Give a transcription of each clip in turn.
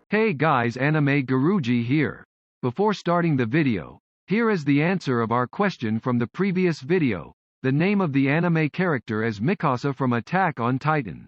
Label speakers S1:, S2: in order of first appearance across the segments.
S1: Hey guys, animeguruji here. Before starting the video, here is the answer of our question from the previous video. The name of the anime character is Mikasa from Attack on Titan.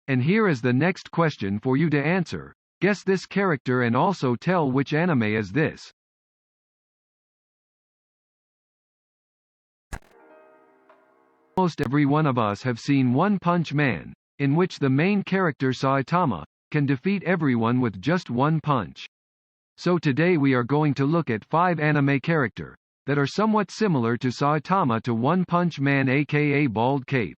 S1: And here is the next question for you to answer. Guess this character and also tell which anime is this. Almost every one of us have seen One Punch Man, in which the main character Saitama can defeat everyone with just one punch. So today we are going to look at 5 anime character that are somewhat similar to Saitama to One Punch Man aka Bald Cape.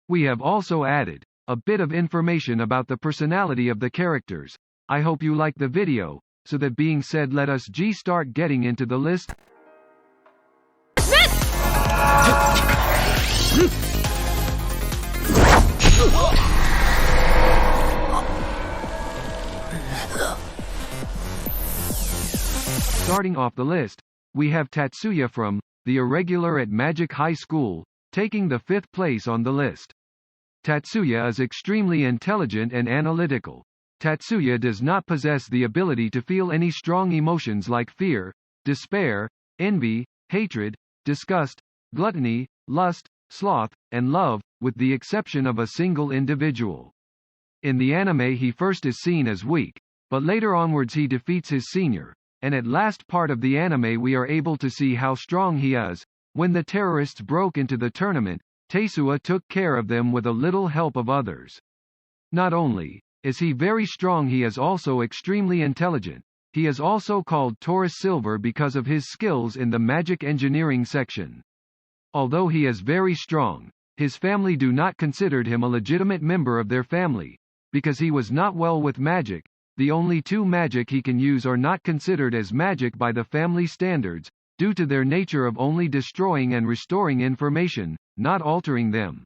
S1: We have also added a bit of information about the personality of the characters. I hope you like the video. So that being said, let us start getting into the list. Starting off the list, we have Tatsuya from the Irregular at Magic High School, taking the 5th place on the list. Tatsuya is extremely intelligent and analytical. Tatsuya does not possess the ability to feel any strong emotions like fear, despair, envy, hatred, disgust, gluttony, lust, sloth, and love, with the exception of a single individual. In the anime he first is seen as weak, but later onwards he defeats his senior, and at last part of the anime we are able to see how strong he is. When the terrorists broke into the tournament, Tatsuya took care of them with a little help of others. Not only is he very strong, he is also extremely intelligent. He is also called Taurus Silver because of his skills in the magic engineering section. Although he is very strong, his family do not consider him a legitimate member of their family, because he was not well with magic. The only 2 magic he can use are not considered as magic by the family standards, due to their nature of only destroying and restoring information, not altering them.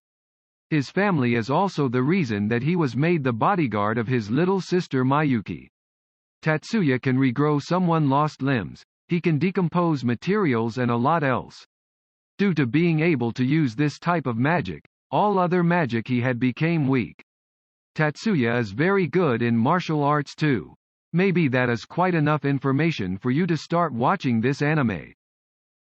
S1: His family is also the reason that he was made the bodyguard of his little sister Miyuki. Tatsuya can regrow someone lost limbs, he can decompose materials and a lot else. Due to being able to use this type of magic, all other magic he had became weak. Tatsuya is very good in martial arts too. Maybe that is quite enough information for you to start watching this anime.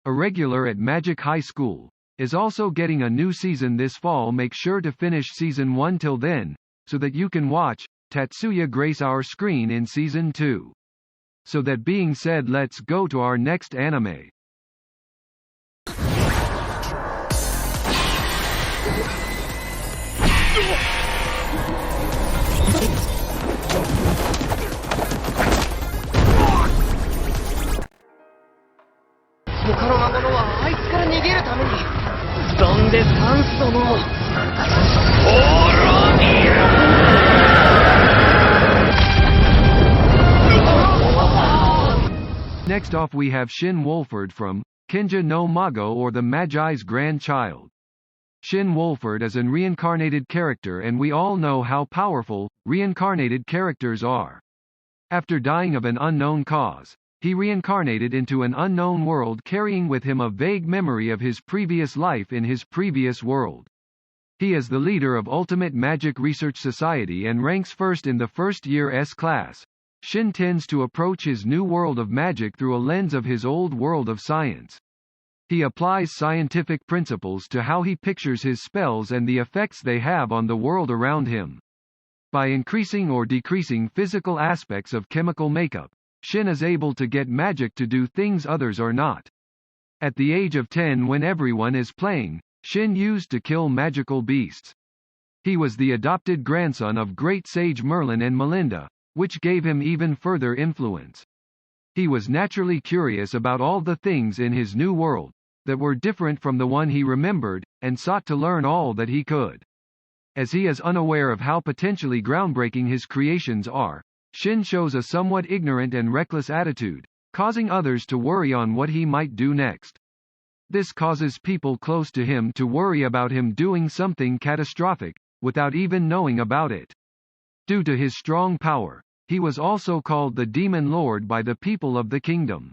S1: Irregular at Magic High School is also getting a new season this fall. Make sure to finish season 1 till then, so that you can watch Tatsuya grace our screen in season 2. So that being said, let's go to our next anime. Next off we have Shin Wolford from Kenja no Mago, or the Magi's grandchild. Shin Wolford is an reincarnated character, and we all know how powerful reincarnated characters are. After dying of an unknown cause, he reincarnated into an unknown world, carrying with him a vague memory of his previous life in his previous world. He is the leader of Ultimate Magic Research Society and ranks first in the first year S class. Shin tends to approach his new world of magic through a lens of his old world of science. He applies scientific principles to how he pictures his spells and the effects they have on the world around him. By increasing or decreasing physical aspects of chemical makeup, Shin is able to get magic to do things others are not. At the age of 10, when everyone is playing, Shin used to kill magical beasts. He was the adopted grandson of great sage Merlin and Melinda, which gave him even further influence. He was naturally curious about all the things in his new world that were different from the one he remembered, and sought to learn all that he could. As he is unaware of how potentially groundbreaking his creations are, Shin shows a somewhat ignorant and reckless attitude, causing others to worry on what he might do next. This causes people close to him to worry about him doing something catastrophic, without even knowing about it. Due to his strong power, he was also called the Demon Lord by the people of the kingdom.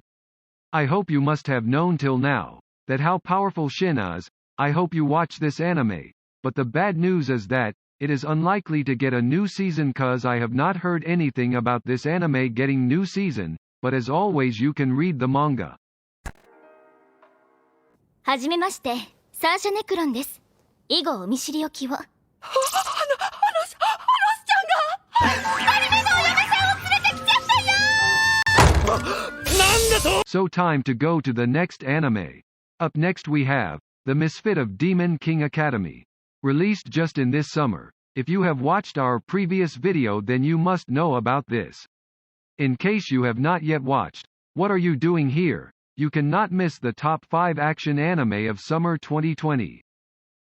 S1: I hope you must have known till now that how powerful Shin is. I hope you watch this anime, but the bad news is that it is unlikely to get a new season cause I have not heard anything about this anime getting new season, but as always you can read the manga.
S2: はじめまして、サーシャネクロンです。以後お見知りおきを。
S1: So time to go to the next anime. Up next we have The Misfit of Demon King Academy. Released just in this summer. If you have watched our previous video then you must know about this. In case you have not yet watched, what are you doing here? You cannot miss the top 5 action anime of summer 2020.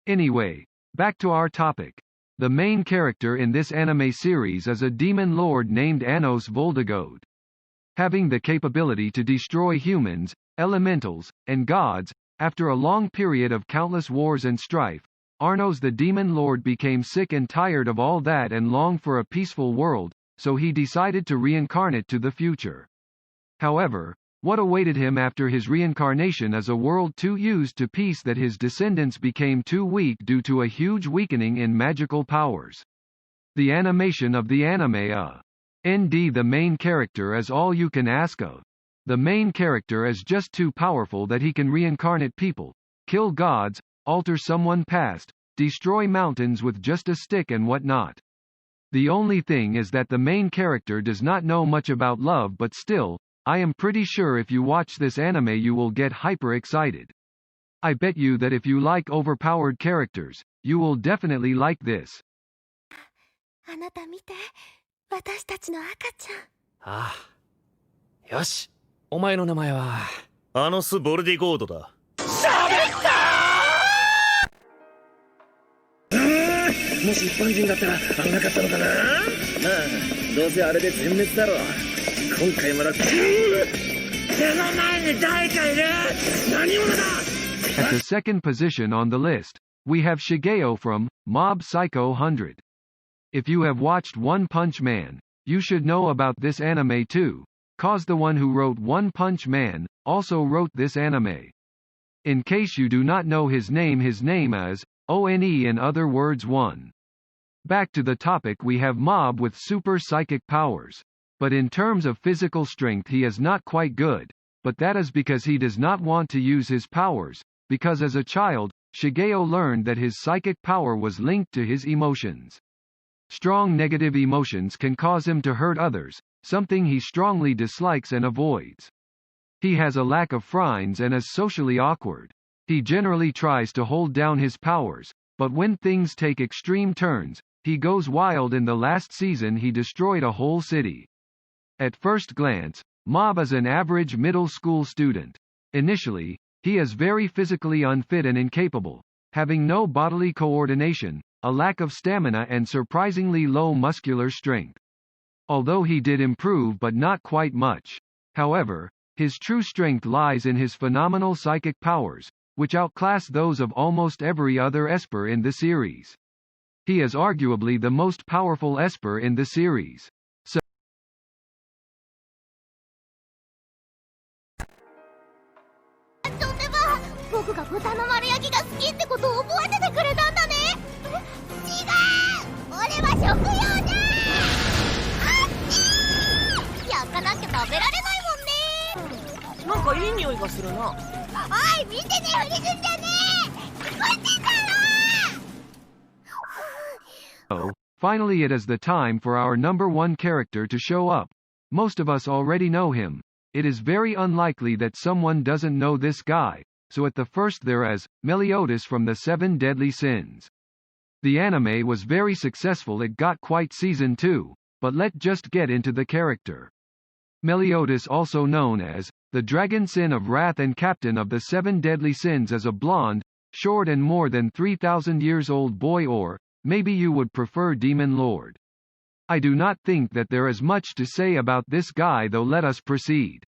S1: Anyway, back to our topic. The main character in this anime series is a demon lord named Anos Voldigode. Having the capability to destroy humans, elementals, and gods, after a long period of countless wars and strife, Arnos the demon lord became sick and tired of all that and longed for a peaceful world, so he decided to reincarnate to the future. However, what awaited him after his reincarnation is a world too used to peace that his descendants became too weak due to a huge weakening in magical powers. The animation of the anime ND the main character is all you can ask of. The main character is just too powerful that he can reincarnate people, kill gods, alter someone past, destroy mountains with just a stick and whatnot. The only thing is that the main character does not know much about love but still, I am pretty sure if you watch this anime you will get hyper excited. I bet you that if you like overpowered characters, you will definitely like this.
S2: あなた見て、私たちの赤ちゃん。
S3: ああ。よし。お前の名前はアノス・ボルディゴードだ。喋ったもし一般人だったら危なかったのかな。どうせあれで全滅だろ。今回まだ手の前に誰かいる。何者だ。
S1: At the second position on the list, we have Shigeo from Mob Psycho 100. If you have watched One Punch Man, you should know about this anime too, cause the one who wrote One Punch Man also wrote this anime. In case you do not know his name is ONE, in other words 1. Back to the topic, we have Mob with super psychic powers. But in terms of physical strength he is not quite good, but that is because he does not want to use his powers, because as a child, Shigeo learned that his psychic power was linked to his emotions. Strong negative emotions can cause him to hurt others, something he strongly dislikes and avoids. He has a lack of friends and is socially awkward. He generally tries to hold down his powers, but when things take extreme turns, he goes wild. In the last season he destroyed a whole city. At first glance, Mob is an average middle school student. Initially, he is very physically unfit and incapable, having no bodily coordination, a lack of stamina and surprisingly low muscular strength. Although he did improve but not quite much. However, his true strength lies in his phenomenal psychic powers, which outclass those of almost every other Esper in the series. He is arguably the most powerful Esper in the series. So,
S2: 僕が豚の丸焼きが好きってことを覚えててくれたんだね。違う、俺は食用だ。あっちー、焼かなきゃ食べられないもんね。なんかいい匂いがするな。おい、見てね、フリズンじゃねえ。こっちだろ。
S1: Oh, finally it is the time for our number 1 character to show up. Most of us already know him. It is very unlikely that someone doesn't know this guy. So at the first there is Meliodas from the 7 Deadly Sins. The anime was very successful, it got quite season 2, but let's just get into the character. Meliodas, also known as the Dragon Sin of Wrath and captain of the 7 Deadly Sins, is a blonde, short and more than 3,000 years old boy, or maybe you would prefer Demon Lord. I do not think that there is much to say about this guy though. Let us proceed.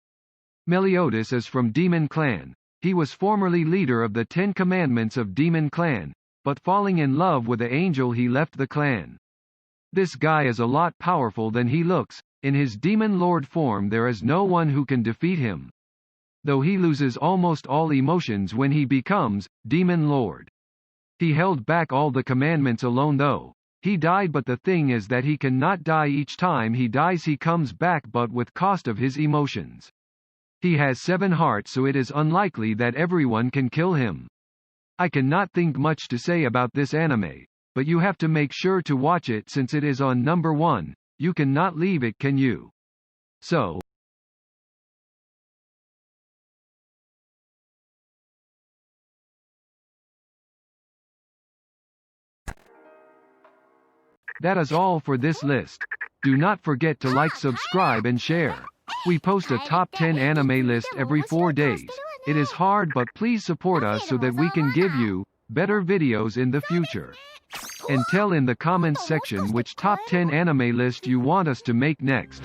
S1: Meliodas is from Demon Clan. He was formerly leader of the 10 Commandments of Demon Clan, but falling in love with an angel he left the clan. This guy is a lot powerful than he looks. In his Demon Lord form there is no one who can defeat him. Though he loses almost all emotions when he becomes Demon Lord. He held back all the commandments alone though. He died, but the thing is that he cannot die. Each time he dies he comes back, but with cost of his emotions. He has 7 hearts, so it is unlikely that everyone can kill him. I cannot think much to say about this anime, but you have to make sure to watch it since it is on number 1, you cannot leave it, can you? So, that is all for this list. Do not forget to like, subscribe and share. We post a top 10 anime list every 4 days. It is hard, but please support us so that we can give you better videos in the future. And tell in the comments section which top 10 anime list you want us to make next.